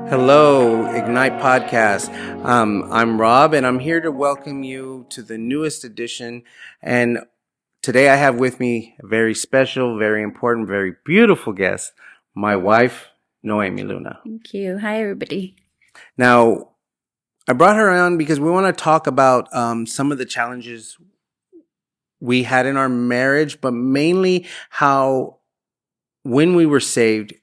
Hello, Ignite Podcast. I'm Rob, and I'm here to welcome you to the newest edition. And today I have with me a very special, very important, very beautiful guest, my wife, Noemi Luna. Thank you. Hi, everybody. Now, I brought her on because we want to talk about some of the challenges we had in our marriage, but mainly how when we were saved,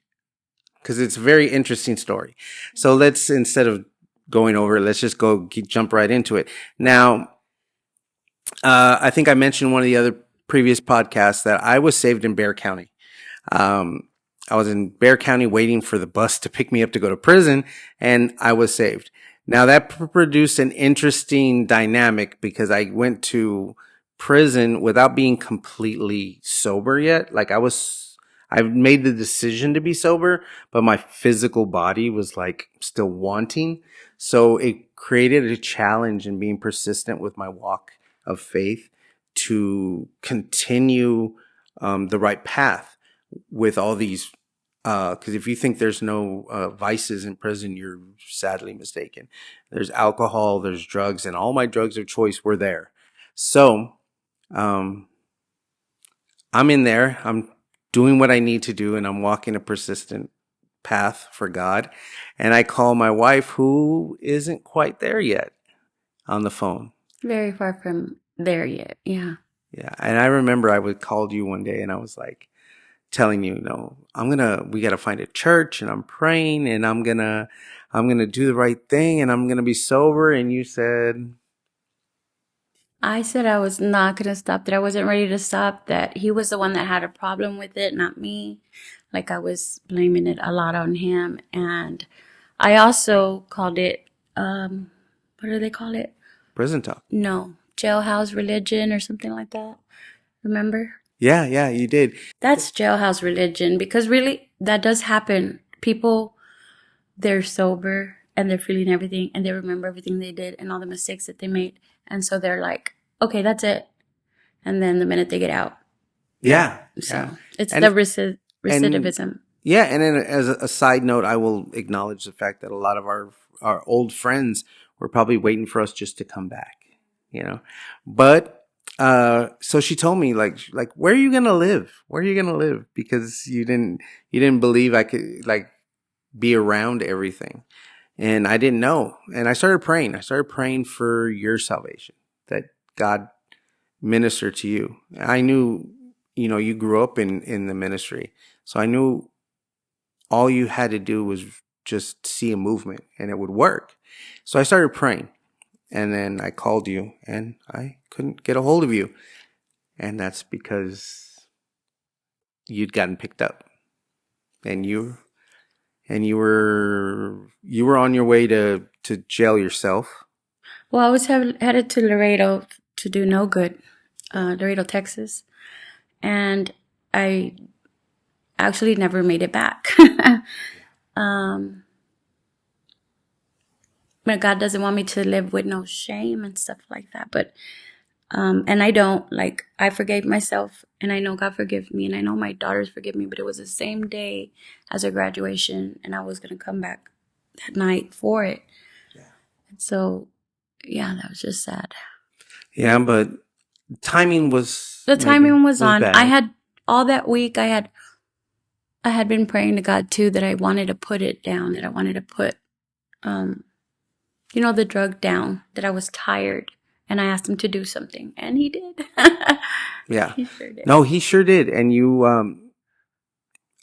because it's a very interesting story. So let's, instead of going over it, let's just jump right into it. Now, I think I mentioned one of the other previous podcasts that I was saved in Bexar County. I was in Bexar County waiting for the bus to pick me up to go to prison, and I was saved. Now that produced an interesting dynamic because I went to prison without being completely sober yet. I made the decision to be sober, but my physical body was like still wanting. So it created a challenge in being persistent with my walk of faith to continue the right path with all these. Because if you think there's no vices in prison, you're sadly mistaken. There's alcohol, there's drugs, and all my drugs of choice were there. So I'm in there. I'm doing what I need to do, and I'm walking a persistent path for God. And I call my wife, who isn't quite there yet, on the phone. Very far from there yet. Yeah. Yeah. And I remember I would called you one day and I was like telling you, no, we got to find a church, and I'm praying, and I'm going to do the right thing, and I'm going to be sober. And you said, I said I was not going to stop, that I wasn't ready to stop, that he was the one that had a problem with it, not me. Like I was blaming it a lot on him. And I also called it, what do they call it? prison talk. No, jailhouse religion or something like that. Remember? Yeah, you did. That's jailhouse religion, because really that does happen. People, they're sober and they're feeling everything and they remember everything they did and all the mistakes that they made. And so they're like, okay, that's it. And then the minute they get out. Yeah. So it's the recidivism. Yeah. And then as a side note, I will acknowledge the fact that a lot of our old friends were probably waiting for us just to come back, but so she told me like, where are you going to live? Where are you going to live? Because you didn't believe I could like be around everything. And I didn't know. And I started praying for your salvation, that God minister to you. I knew, you grew up in the ministry. So I knew all you had to do was just see a movement and it would work. So I started praying, and then I called you and I couldn't get a hold of you. And that's because you'd gotten picked up, and you were on your way to jail yourself. Well, I was headed to Laredo to do no good, Laredo, Texas. And I actually never made it back. But God doesn't want me to live with no shame and stuff like that. But, and I don't, like, I forgave myself, and I know God forgive me, and I know my daughters forgive me, but it was the same day as our graduation, and I was going to come back that night for it. Yeah. And so, yeah, that was just sad. Yeah, but the timing was on. bad. I had all that week, I had been praying to God too, that I wanted to put it down, that I wanted to put, the drug down, that I was tired, and I asked him to do something, and he did. Yeah. He sure did. No, he sure did. And you,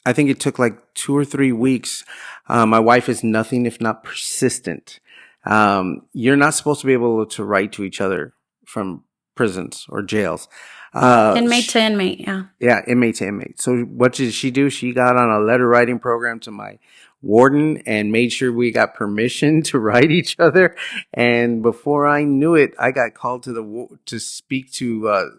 I think it took like 2 or 3 weeks. My wife is nothing if not persistent. You're not supposed to be able to write to each other from prisons or jails. Inmate to inmate, yeah. Yeah, inmate to inmate. So what did she do? She got on a letter writing program to my warden and made sure we got permission to write each other. And before I knew it, I got called to speak to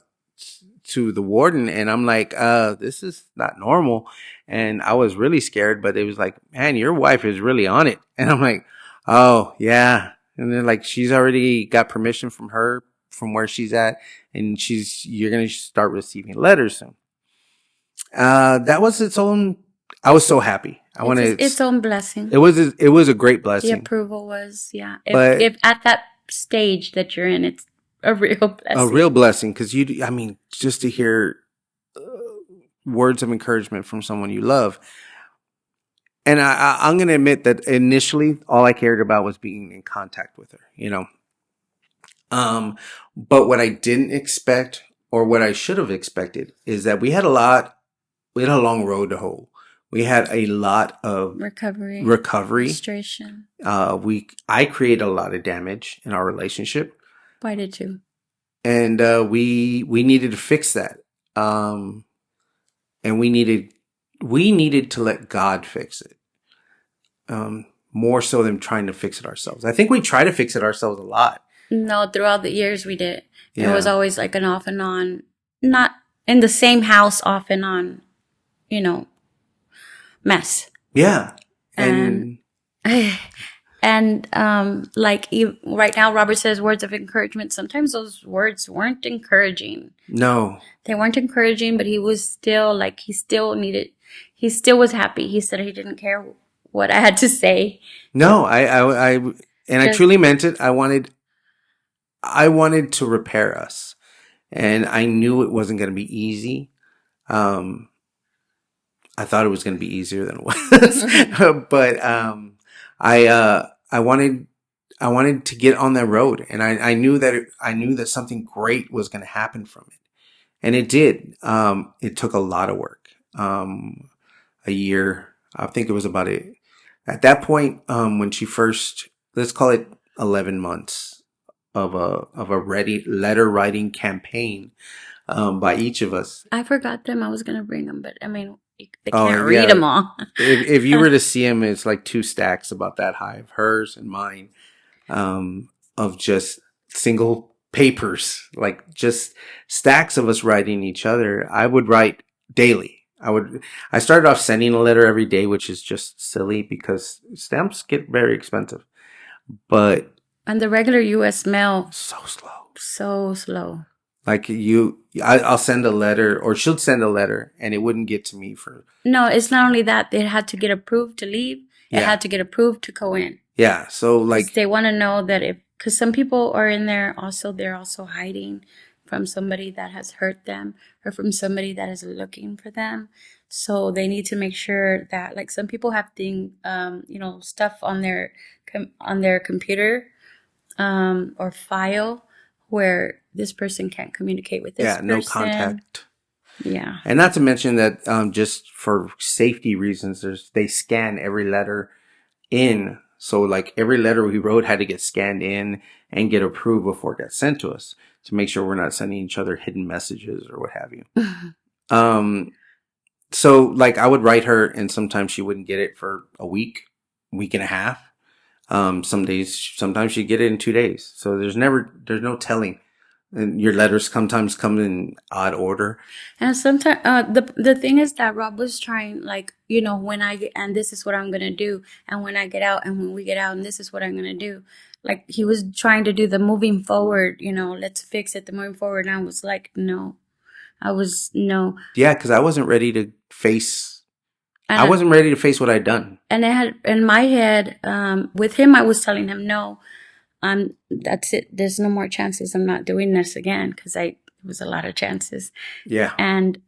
the warden, and I'm like, this is not normal. And I was really scared, but it was like, man, your wife is really on it. And I'm like, oh yeah. And then like, she's already got permission from where she's at, and you're going to start receiving letters soon. That was its own. I was so happy. I want to. its own blessing. It was a great The blessing, approval was, yeah. but If at that stage that you're in, it's a real a blessing. real blessing because I mean, just to hear words of encouragement from someone you love. And I'm going to admit that initially, all I cared about was being in contact with her, you know. But what I didn't expect, or what I should have expected, is that we had a long road to hoe. We had a lot of Recovery, recovery. frustration. I created a lot of damage in our relationship, I did too. and we needed to fix that. And we needed to let God fix it. More so than trying to fix it ourselves. I think we try to fix it ourselves a lot. No, throughout the years we did. Yeah. It was always like an off and on, not in the same house, off and on, you know, mess. Yeah. And and like right now, Robert says words of encouragement. Sometimes those words weren't encouraging. No, they weren't encouraging, but he was still like he still was happy. He said he didn't care what I had to say. no, I truly meant it. I wanted to repair us, and I knew it wasn't going to be easy. I thought it was going to be easier than it was, but I wanted to get on that road, and I knew that something great was going to happen from it, and it did. It took a lot of work. A year. I think it was about it. At that point, when she first, let's call it 11 months of a ready letter writing campaign, by each of us. I forgot them. I was going to bring them, but I mean, they can't read them all. If you were to see them, it's like 2 stacks about that high of hers and mine, of just single papers, like just stacks of us writing each other. I would write daily. I started off sending a letter every day, which is just silly because stamps get very expensive. But and the regular U.S. mail, so slow. So slow. Like I'll send a letter, or she'll send a letter, and it wouldn't get to me for. No, it's not only that. It had to get approved to leave. It had to get approved to go in. Yeah, so like they want to know that because some people are in there also, they're also hiding from somebody that has hurt them or from somebody that is looking for them. So they need to make sure that, like, some people have stuff on their computer or file where this person can't communicate with this person. No contact. Yeah. And not to mention that just for safety reasons, they scan every letter in. So like every letter we wrote had to get scanned in and get approved before it got sent to us to make sure we're not sending each other hidden messages or what have you. So like I would write her and sometimes she wouldn't get it for a week and a half. Sometimes she'd get it in 2 days. So there's no telling. And your letters sometimes come in odd order. And sometimes the thing is that Rob was trying, like, when I get, and this is what I'm gonna do, and when I get out, and when we get out, and this is what I'm gonna do. Like, he was trying to do the moving forward, let's fix it, the moving forward. And I was like, no. Yeah, because I wasn't ready to face. I wasn't ready to face what I'd done. And I had in my head, with him, I was telling him, no. That's it. There's no more chances. I'm not doing this again because it was a lot of chances. Yeah. And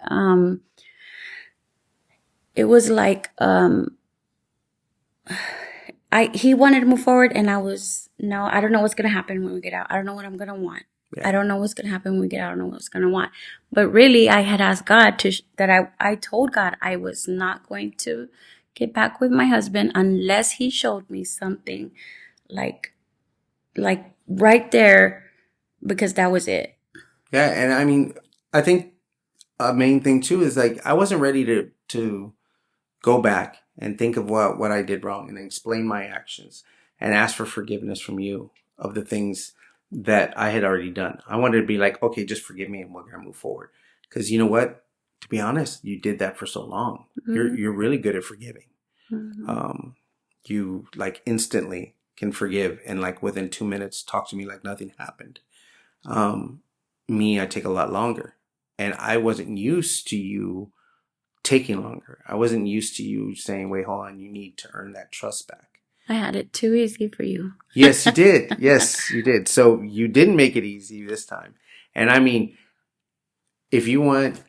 it was like he wanted to move forward, and I was no. I don't know what's gonna happen when we get out. I don't know what I'm gonna want. Yeah. I don't know what's gonna happen when we get out. I don't know what's gonna want. But really, I had asked God I told God I was not going to get back with my husband unless He showed me something like right there, because that was it. Yeah, and I mean, I think a main thing too is like I wasn't ready to go back and think of what I did wrong and explain my actions and ask for forgiveness from you of the things that I had already done. I wanted to be like, okay, just forgive me and we're gonna move forward. Because you know what? To be honest, you did that for so long. Mm-hmm. You're really good at forgiving. Mm-hmm. You like instantly can forgive and like within 2 minutes talk to me like nothing happened. Me, I take a lot longer, and I wasn't used to you taking longer. I wasn't used to you saying, wait, hold on, you need to earn that trust back. I had it too easy for you. Yes, you did. Yes, you did. So you didn't make it easy this time. And I mean, if you want,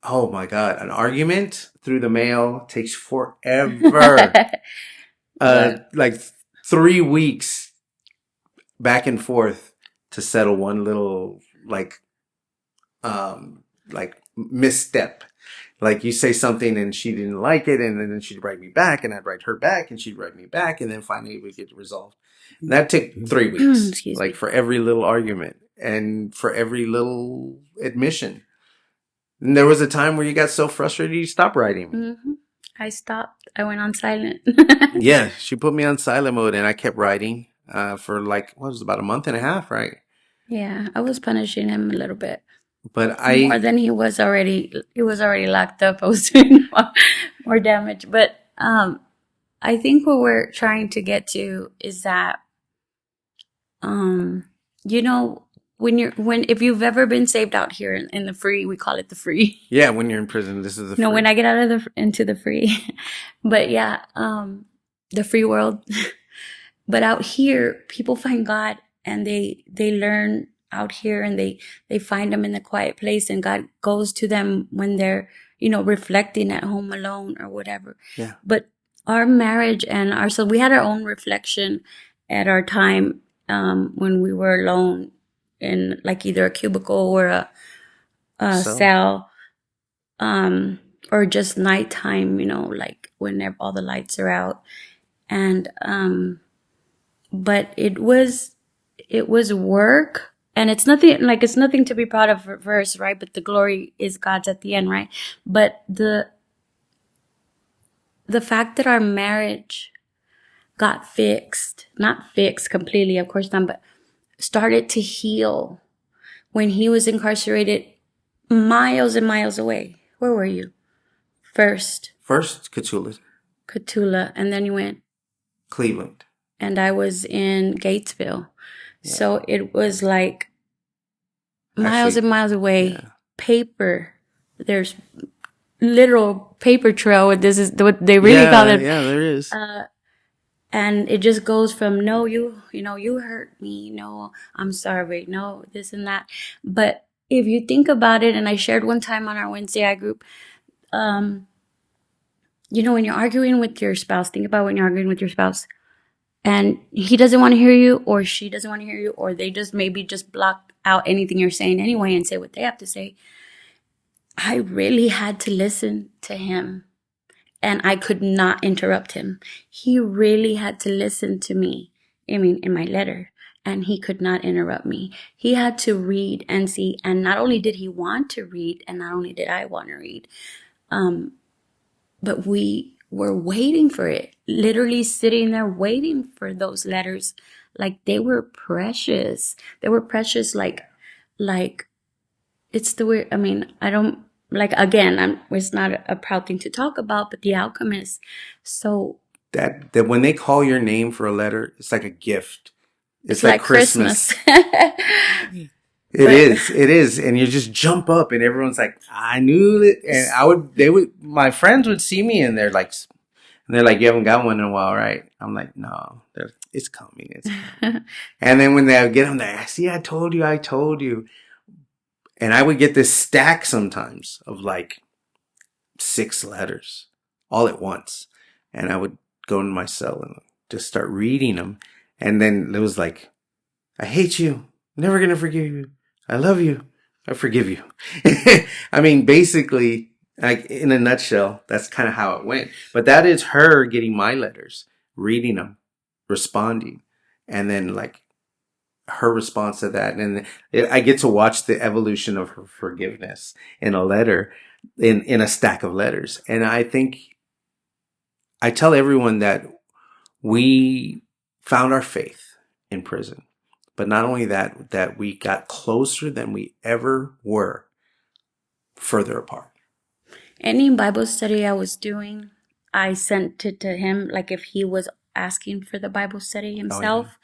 oh my God, an argument through the mail takes forever. Well, Like 3 weeks back and forth to settle one little like misstep. Like you say something and she didn't like it, and then she'd write me back, and I'd write her back, and she'd write me back, and then finally we get resolved. And that took 3 weeks, excuse like me. for every little argument and for every little admission. And there was a time where you got so frustrated you stopped writing me. Mm-hmm. I stopped. I went on silent. Yeah, she put me on silent mode, and I kept writing for like what was it, about a month and a half, right? Yeah, I was punishing him a little bit But more than he was already. He was already locked up. I was doing more damage. But I think what we're trying to get to is that you know, when if you've ever been saved out here in the free, we call it the free. yeah, when you're in prison, this is the No, free. when I get out of into the free, but yeah, the free world. But out here, people find God, and they learn out here, and they find Him in the quiet place, and God goes to them when they're reflecting at home alone or whatever. Yeah. But our marriage and so we had our own reflection at our time when we were alone in like either a cubicle or a So cell, or just nighttime, like whenever all the lights are out. And but it was work, and it's nothing to be proud of for us, right? But the glory is God's at the end, right? But the fact that our marriage got not fixed completely, of course not, but started to heal when he was incarcerated miles and miles away. Where were you? First Cotulla, and then you went Cleveland. and I was in Gatesville. Yeah. So it was like miles and miles away. Yeah. Paper. There's literal paper trail. This is what they really call it. Yeah, there is. And it just goes from, no, you hurt me. No, I'm sorry. No, this and that. But if you think about it, and I shared one time on our Wednesday I group, when you're arguing with your spouse, think about when you're arguing with your spouse and he doesn't want to hear you, or she doesn't want to hear you, or they just maybe just block out anything you're saying anyway and say what they have to say. I really had to listen to him, and I could not interrupt him. He really had to listen to me, in my letter, and he could not interrupt me. He had to read and see, and not only did he want to read, and not only did I want to read, but we were waiting for it, literally sitting there waiting for those letters. Like they were precious. They were precious. Like it's the weird. I don't again. It's not a proud thing to talk about, but the outcome is so that when they call your name for a letter, it's like a gift. It's like Christmas. It is. And you just jump up and everyone's like, I knew it. And my friends would see me and they're like, you haven't got one in a while, right? I'm like, no, it's coming. It's coming. And then when they would get them there, see, I told you. And I would get this stack sometimes of like 6 letters all at once. And I would go into my cell and just start reading them. And then it was like, I hate you. Never going to forgive you. I love you. I forgive you. Basically, like in a nutshell, that's kind of how it went. But that is her getting my letters, reading them, responding, and then like her response to that. And I get to watch the evolution of her forgiveness in a letter, in a stack of letters. And I think I tell everyone that we found our faith in prison. But not only that we got closer than we ever were, further apart. Any Bible study I was doing, I sent it to him, like if he was asking for the Bible study himself. Oh,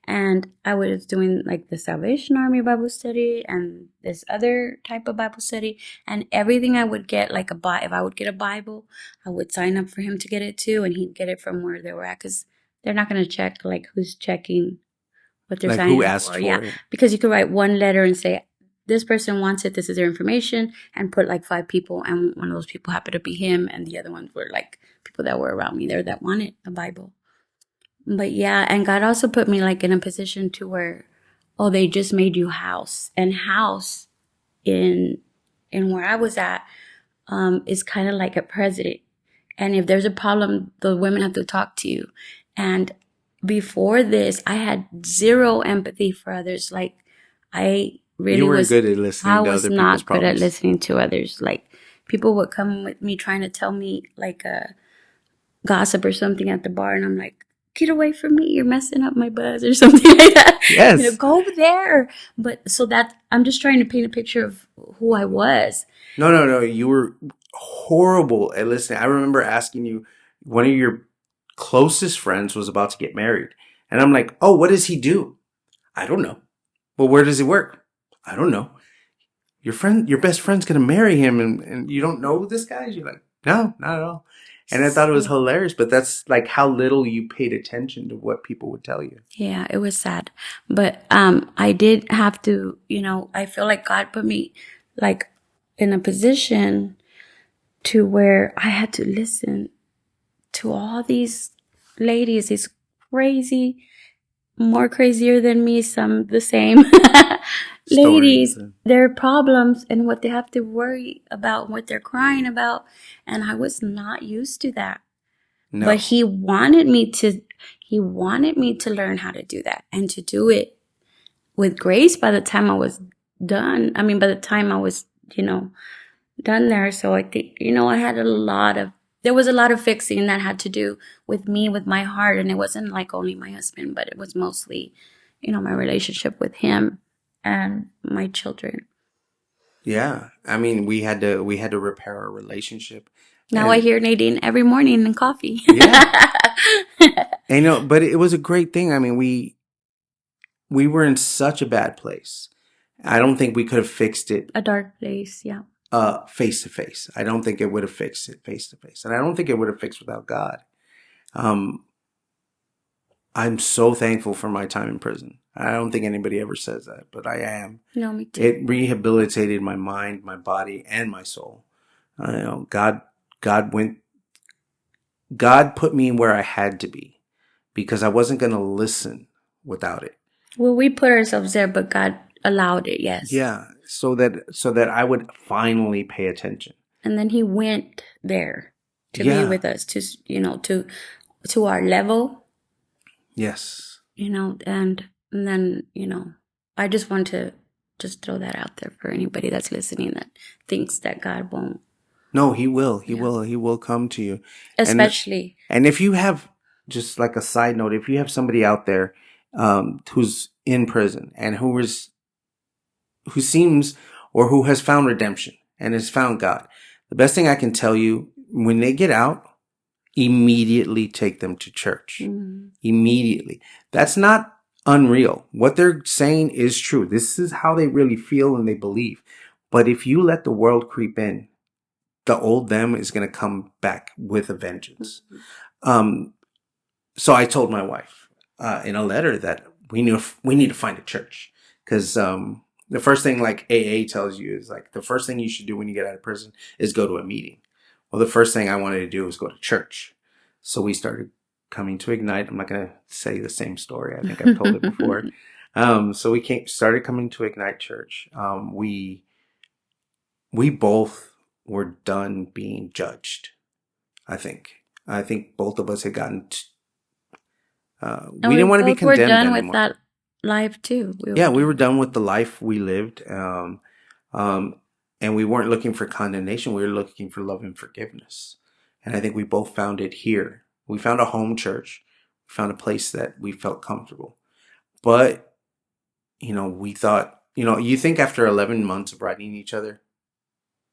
And I was doing like the Salvation Army Bible study and this other type of Bible study. And everything I would get, like if I would get a Bible, I would sign up for him to get it too. And he'd get it from where they were at, because they're not going to check like who's checking what they're Like signing who up asked for. for Yeah. it? Because you could write one letter and say, this person wants it, this is their information, and put like 5 people. And one of those people happened to be him. And the other ones were like people that were around me there that wanted a Bible. But yeah, and God also put me like in a position to where, oh, they just made you house. And house in where I was at is kind of like a president. And if there's a problem, the women have to talk to you. And before this, I had zero empathy for others. Like I really You weren't was, good at I listening to was other people's not good at problems. listening to others. Like people would come with me trying to tell me like a gossip or something at the bar, and I'm like, get away from me, you're messing up my buzz or something like that. Yes. Go over there. But so that I'm just trying to paint a picture of who I was. No. You were horrible at listening. I remember asking you, one of your closest friends was about to get married. And I'm like, oh, what does he do? I don't know. Well, where does he work? I don't know. Your best friend's going to marry him, and you don't know this guy? You're like, no, not at all. And I thought it was hilarious, but that's like how little you paid attention to what people would tell you. Yeah, it was sad. But I did have to, I feel like God put me like in a position to where I had to listen to all these ladies, these crazy, more crazier than me, some the same Stories. ladies, their problems and what they have to worry about, what they're crying about. And I was not used to that. No. But he wanted me to learn how to do that and to do it with grace by the time I was done. I mean, by the time I was, done there. So I think, there was a lot of fixing that had to do with me, with my heart. And it wasn't like only my husband, but it was mostly, my relationship with him and my children. Yeah. I mean, we had to repair our relationship. Now I hear Nadine every morning in coffee. Yeah. And but it was a great thing. I mean, we were in such a bad place. I don't think we could have fixed it A dark place, yeah. face to face. I don't think it would have fixed it face to face. And I don't think it would have fixed without God. I'm so thankful for my time in prison. I don't think anybody ever says that, but I am. No, me too. It rehabilitated my mind, my body, and my soul. God put me where I had to be because I wasn't going to listen without it. Well, we put ourselves there, but God allowed it, yes. Yeah, so that I would finally pay attention. And then he went there to be with us, to to our level. Yes. And then, I just want to just throw that out there for anybody that's listening that thinks that God won't. No, he will. He will. He will come to you. Especially. And if you have, just like a side note, if you have somebody out there who's in prison and who seems or who has found redemption and has found God, the best thing I can tell you, when they get out, immediately take them to church. Mm-hmm. Immediately. That's not unreal. What they're saying is true. This is how they really feel and they believe. But if you let the world creep in, the old them is going to come back with a vengeance. Mm-hmm. So I told my wife in a letter that we need to find a church, because the first thing like AA tells you is like the first thing you should do when you get out of prison is go to a meeting. Well, the first thing I wanted to do was go to church. So we started coming to Ignite. I'm not going to say the same story. I think I've told it before. So we started coming to Ignite Church. We both were done being judged. I think both of us had gotten. We didn't want to be condemned anymore. We were done with that life too. We were done with the life we lived. And we weren't looking for condemnation. We were looking for love and forgiveness. And I think we both found it here. We found a home church. We found a place that we felt comfortable. But, we thought, you think after 11 months of writing each other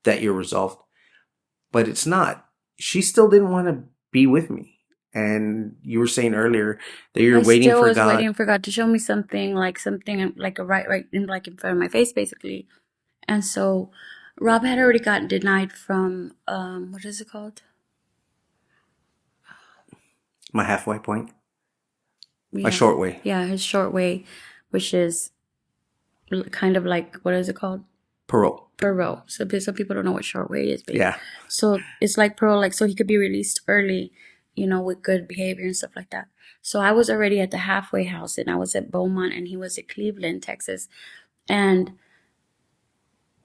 that you're resolved. But it's not. She still didn't want to be with me. And you were saying earlier that you're I waiting still for was God. waiting for God to show me something like a right in like in front of my face, basically. And so Rob had already gotten denied from what is it called? My halfway point. My Yeah, short way. yeah, his short way, which is kind of like, what is it called? Parole. Parole. So some people don't know what short way is, but Yeah. so it's like parole, like so he could be released early, with good behavior and stuff like that. So I was already at the halfway house, and I was at Beaumont, and he was at Cleveland, Texas, and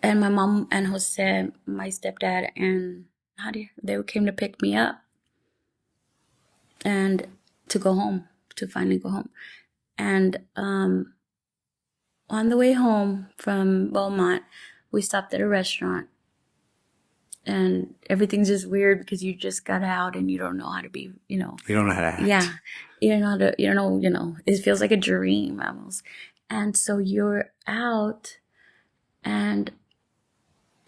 my mom and Jose, my stepdad, and Nadia, they came to pick me up and to go home, to finally go home, and on the way home from Beaumont, we stopped at a restaurant, and everything's just weird because you just got out and you don't know how to be, You don't know how to act. yeah, you don't know how to, you don't know, it feels like a dream almost. And so you're out, and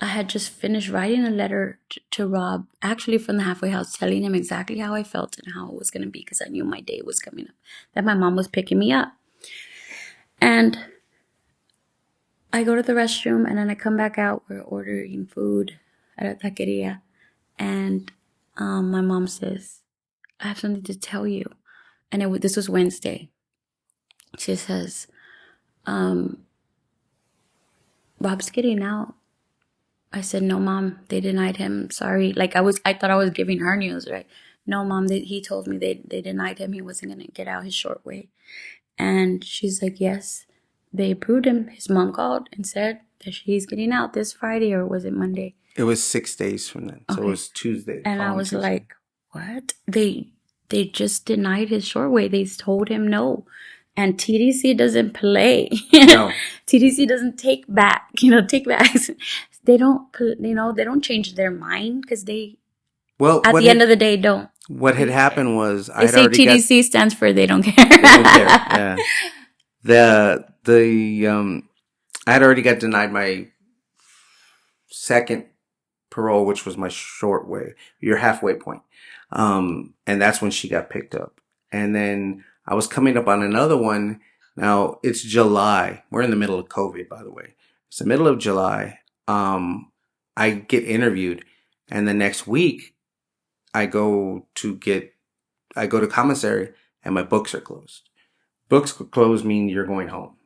I had just finished writing a letter to Rob, actually from the halfway house, telling him exactly how I felt and how it was going to be, because I knew my day was coming up, that my mom was picking me up. And I go to the restroom, and then I come back out. We're ordering food at a taqueria. And my mom says, I have something to tell you. And this was Wednesday. She says, Rob's getting out. I said, no, Mom, they denied him. Sorry. Like I thought I was giving her news, right? No, Mom, he told me they denied him. He wasn't going to get out his short way. And she's like, yes, they approved him. His mom called and said that he's getting out this Friday, or was it Monday? It was 6 days from then. So Okay. it was Tuesday. And I was Tuesday. like, what? They just denied his short way. They told him no. And TDC doesn't play. No. TDC doesn't take take backs. They don't they don't change their mind, because they, Well, at the end of the day, don't. what had happened was I They had say already got. TDC stands for they don't care. They don't care. Yeah. I had already got denied my second parole, which was my short way, your halfway point. And that's when she got picked up. And then I was coming up on another one. Now it's July. We're in the middle of COVID, by the way. It's the middle of July. I get interviewed, and the next week I go to commissary, and my books are closed. Books closed mean you're going home.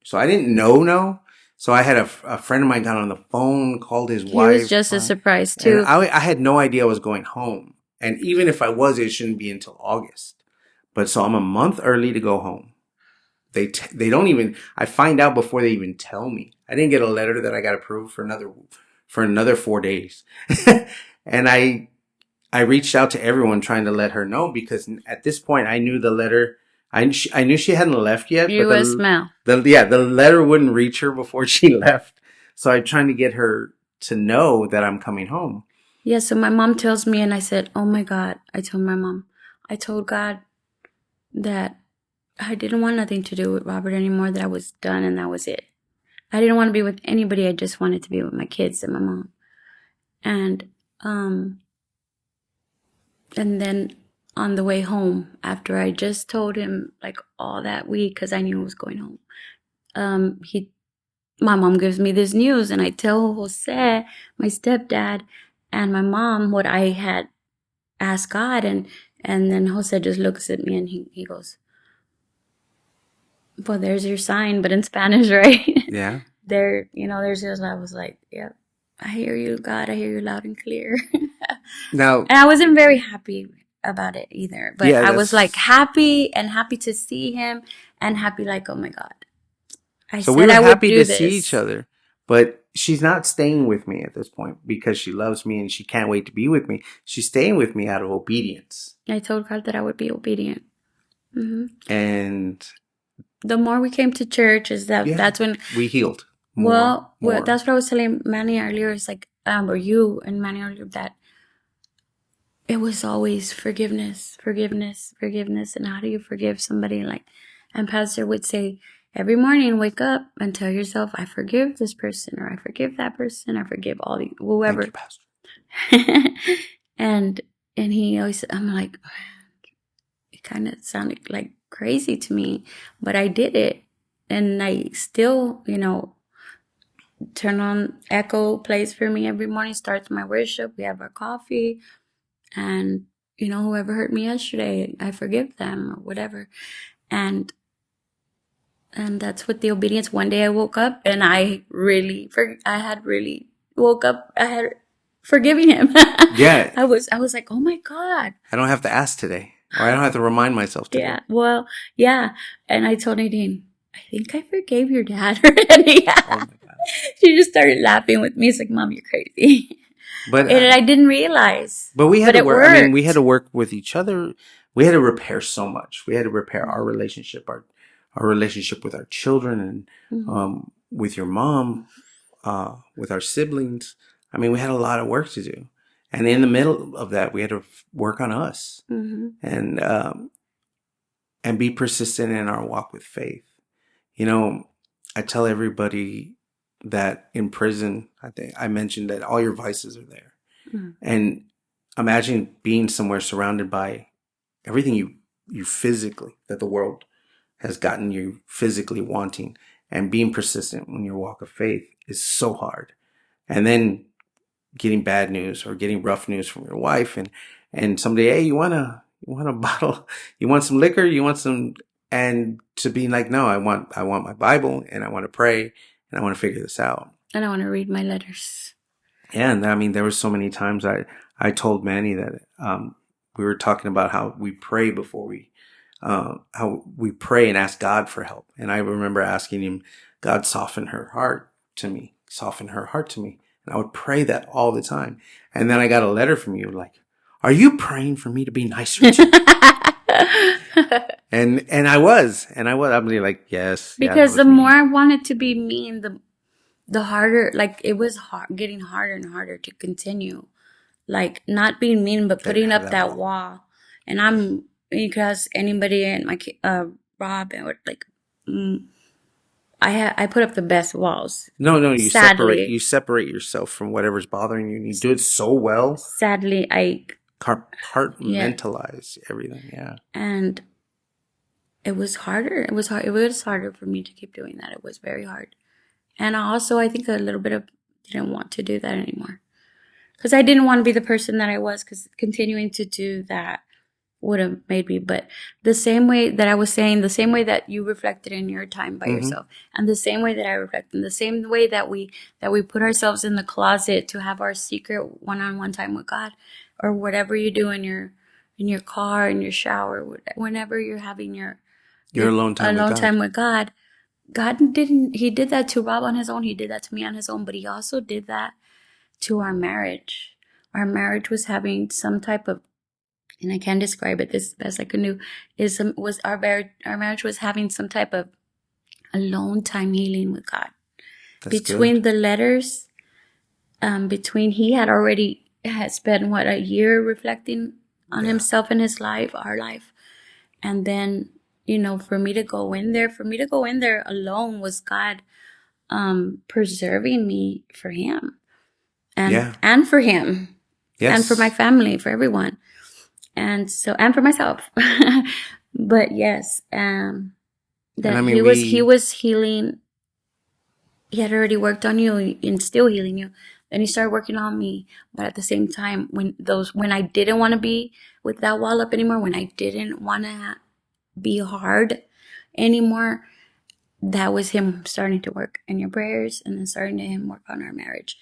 So I didn't know. So I had a friend of mine got on the phone, called his wife. He was just as surprised too. And I had no idea I was going home. And even if I was, it shouldn't be until August. But so I'm a month early to go home. They don't even, I find out before they even tell me. I didn't get a letter that I got approved for another 4 days. And I reached out to everyone trying to let her know, because at this point I knew the letter, I knew she hadn't left yet. U.S. mail. The letter wouldn't reach her before she left. So I'm trying to get her to know that I'm coming home. Yeah, so my mom tells me, and I said, oh my God. I told my mom, I told God that I didn't want nothing to do with Robert anymore, that I was done and that was it. I didn't want to be with anybody. I just wanted to be with my kids and my mom. And then on the way home, after I just told him like all that week, because I knew I was going home, my mom gives me this news, and I tell Jose, my stepdad, and my mom what I had asked God, and then Jose just looks at me and he goes, well, there's your sign, but in Spanish, right? Yeah. There's yours. I was like, yep, I hear you, God. I hear you loud and clear. Now, and I wasn't very happy about it either, but yeah, I was like happy to see him, and happy like, oh my God. So we were happy to see each other, but she's not staying with me at this point because she loves me and she can't wait to be with me. She's staying with me out of obedience. I told God that I would be obedient. Mm-hmm. And the more we came to church, that's when we healed. More. That's what I was telling Manny earlier. It's like, or you and Manny earlier, that it was always forgiveness. And how do you forgive somebody? And Pastor would say, every morning, wake up and tell yourself, I forgive this person, or I forgive that person, I forgive whoever. Thank you, Pastor. and he always, I'm like, it kind of sounded like crazy to me, but I did it. And I still, turn on Echo plays for me every morning, starts my worship. We have our coffee. And, whoever hurt me yesterday, I forgive them or whatever. And that's what the obedience. One day I woke up and I had forgiving him. Yeah. I was like, oh my God. I don't have to ask today, or I don't have to remind myself today. Yeah. Well, yeah. And I told Nadine, I think I forgave your dad already. Oh my God. She just started laughing with me. It's like, Mom, you're crazy. But And I didn't realize. But we had But to it work. I mean, we worked. had to work with each other. We had to repair so much. We had to repair our relationship, our relationship with our children, and with your mom, with our siblings. I mean, we had a lot of work to do, and in the middle of that, we had to work on us and be persistent in our walk with faith. I tell everybody that in prison, I think I mentioned that all your vices are there, and imagine being somewhere surrounded by everything you physically, that the world has gotten you physically wanting, and being persistent in your walk of faith is so hard. And then getting bad news or getting rough news from your wife, and someday, hey, you want a bottle, you want some liquor, you want some, and to be like, no, I want my Bible, and I want to pray, and I want to figure this out. And I want to read my letters. Yeah, and I mean, there were so many times I told Manny that we were talking about how we pray before how we pray and ask God for help. And I remember asking him, God, soften her heart to me, soften her heart to me. And I would pray that all the time. And then I got a letter from you like, are you praying for me to be nicer to you? and I was. I'm like, yes. Because the more I wanted to be mean, the harder, like it was getting harder and harder to continue. Like not being mean, but putting up that wall. And because anybody in my, Rob, and like, I put up the best walls. No, you Sadly, separate yourself from whatever's bothering you, and you do it so well. Sadly, I compartmentalize everything. Yeah. And it was harder. It was hard. It was harder for me to keep doing that. It was very hard. And I think a little bit of didn't want to do that anymore. Because I didn't want to be the person that I was, because continuing to do that would have made me. But the same way that I was saying, the same way that you reflected in your time by yourself, and the same way that I reflect, and the same way that we put ourselves in the closet to have our secret one-on-one time with God, or whatever you do in your car, in your shower, whenever you're having your alone time with God. He did that to Rob on his own. He did that to me on his own, but he also did that to our marriage. Our marriage was having some type of, and I can't describe it this best I can do, our marriage was having some type of alone time healing with God. That's between good. The letters, he had spent a year reflecting on himself and his life, our life. And then, for me to go in there alone was God preserving me for him. And for him. Yes. And for my family, for everyone. And for myself. But yes, he was healing. He had already worked on you and still healing you. Then he started working on me. But at the same time, when I didn't want to be with that wall up anymore, when I didn't want to be hard anymore, that was him starting to work in your prayers, and then starting to him work on our marriage,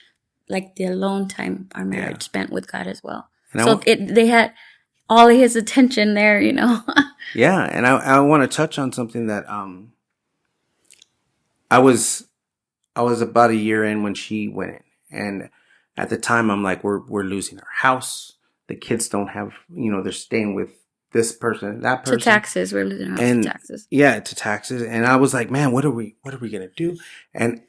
like the alone time our marriage spent with God as well. And they had all of his attention there, Yeah, and I want to touch on something that I was about a year in when she went in, and at the time I'm like, we're losing our house. The kids don't have, they're staying with this person, that person. To taxes, we're losing our house to taxes. Yeah, to taxes, and I was like, man, what are we gonna do? And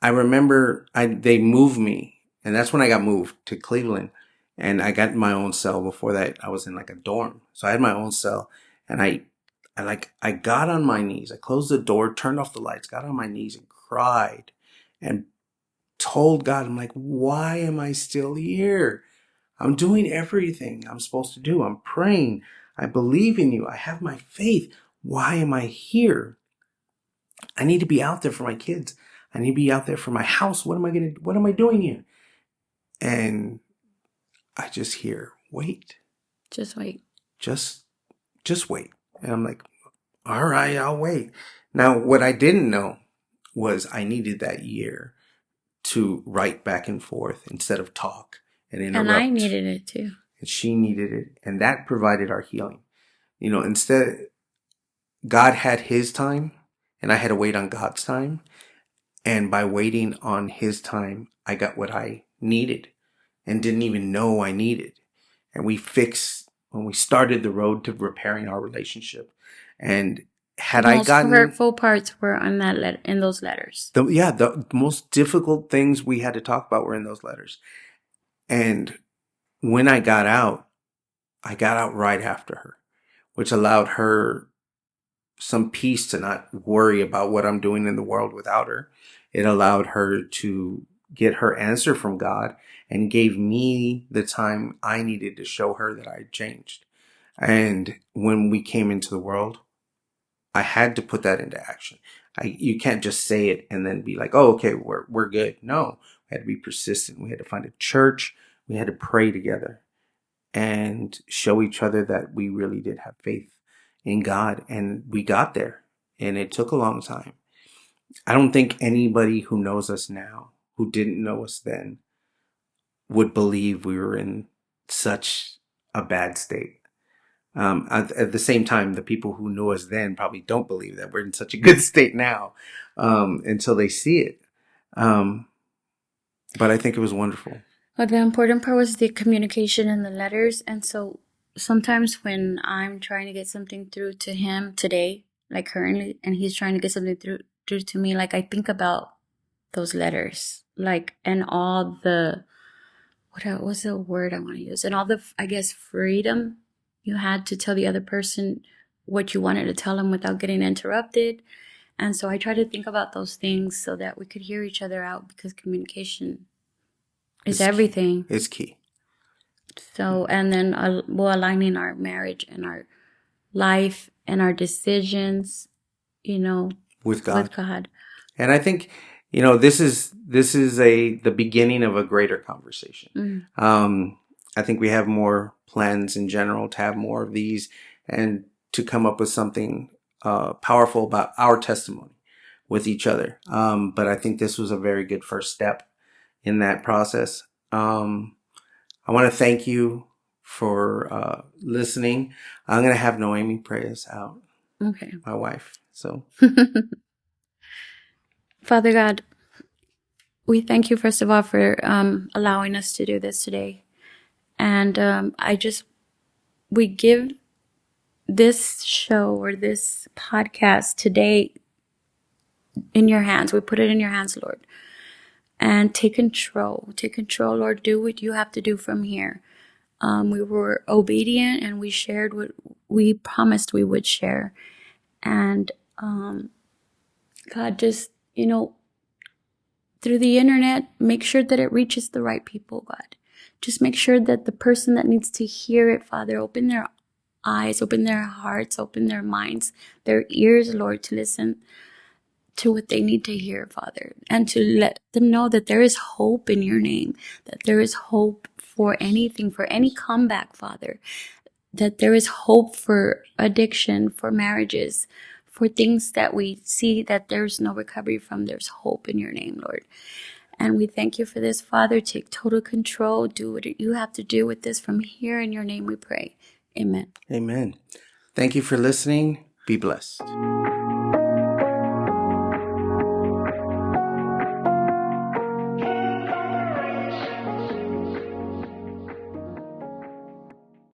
I remember they moved me, and that's when I got moved to Cleveland, and I got my own cell. Before that, I was in like a dorm, so I had my own cell, and I got on my knees. I closed the door, turned off the lights, got on my knees and cried and told God, I'm like, why am I still here? I'm doing everything I'm supposed to do. I'm praying. I believe in you. I have my faith. Why am I here? I need to be out there for my kids. I need to be out there for my house. What am I doing here? And I just hear, wait. Just wait. Just wait. And I'm like, all right, I'll wait. Now, what I didn't know was I needed that year to write back and forth instead of talk and interrupt. And I needed it too. And she needed it. And that provided our healing. Instead, God had his time and I had to wait on God's time. And by waiting on his time, I got what I needed and didn't even know I needed. And when we started the road to repairing our relationship. And had the I most gotten hurtful parts were on that in those letters. the most difficult things we had to talk about were in those letters. And when I got out right after her, which allowed her some peace to not worry about what I'm doing in the world without her. It allowed her to get her answer from God and gave me the time I needed to show her that I had changed. And when we came into the world, I had to put that into action. You can't just say it and then be like, oh, okay, we're good. No, we had to be persistent. We had to find a church. We had to pray together and show each other that we really did have faith in God. And we got there, and it took a long time. I don't think anybody who knows us now, who didn't know us then, would believe we were in such a bad state. At the same time, the people who knew us then probably don't believe that we're in such a good state now, until they see it. But I think it was wonderful. But the important part was the communication in the letters. And so sometimes when I'm trying to get something through to him today, like currently, and he's trying to get something through to me, like I think about those letters, like, and all the, what was the word I want to use? And all the, I guess, freedom you had to tell the other person what you wanted to tell them without getting interrupted. And so I try to think about those things so that we could hear each other out, because communication is everything. It's key. So, and then aligning our marriage and our life and our decisions, With God. With God. And I think, this is the beginning of a greater conversation. I think we have more plans in general to have more of these and to come up with something powerful about our testimony with each other. But I think this was a very good first step in that process. I want to thank you for listening. I'm going to have Noemi pray us out. Okay. My wife. So, Father God, we thank you, first of all, for allowing us to do this today. And we give this show or this podcast today in your hands. We put it in your hands, Lord. And take control. Take control, Lord. Do what you have to do from here. We were obedient and we shared what we promised we would share. And God, just, through the internet, make sure that it reaches the right people, God. Just make sure that the person that needs to hear it, Father, open their eyes, open their hearts, open their minds, their ears, Lord, to listen to what they need to hear, Father, and to let them know that there is hope in your name, that there is hope for anything, for any comeback, Father, that there is hope for addiction, for marriages, for things that we see that there's no recovery from. There's hope in your name, Lord. And we thank you for this, Father. Take total control. Do what you have to do with this from here. In your name we pray. Amen. Amen. Thank you for listening. Be blessed.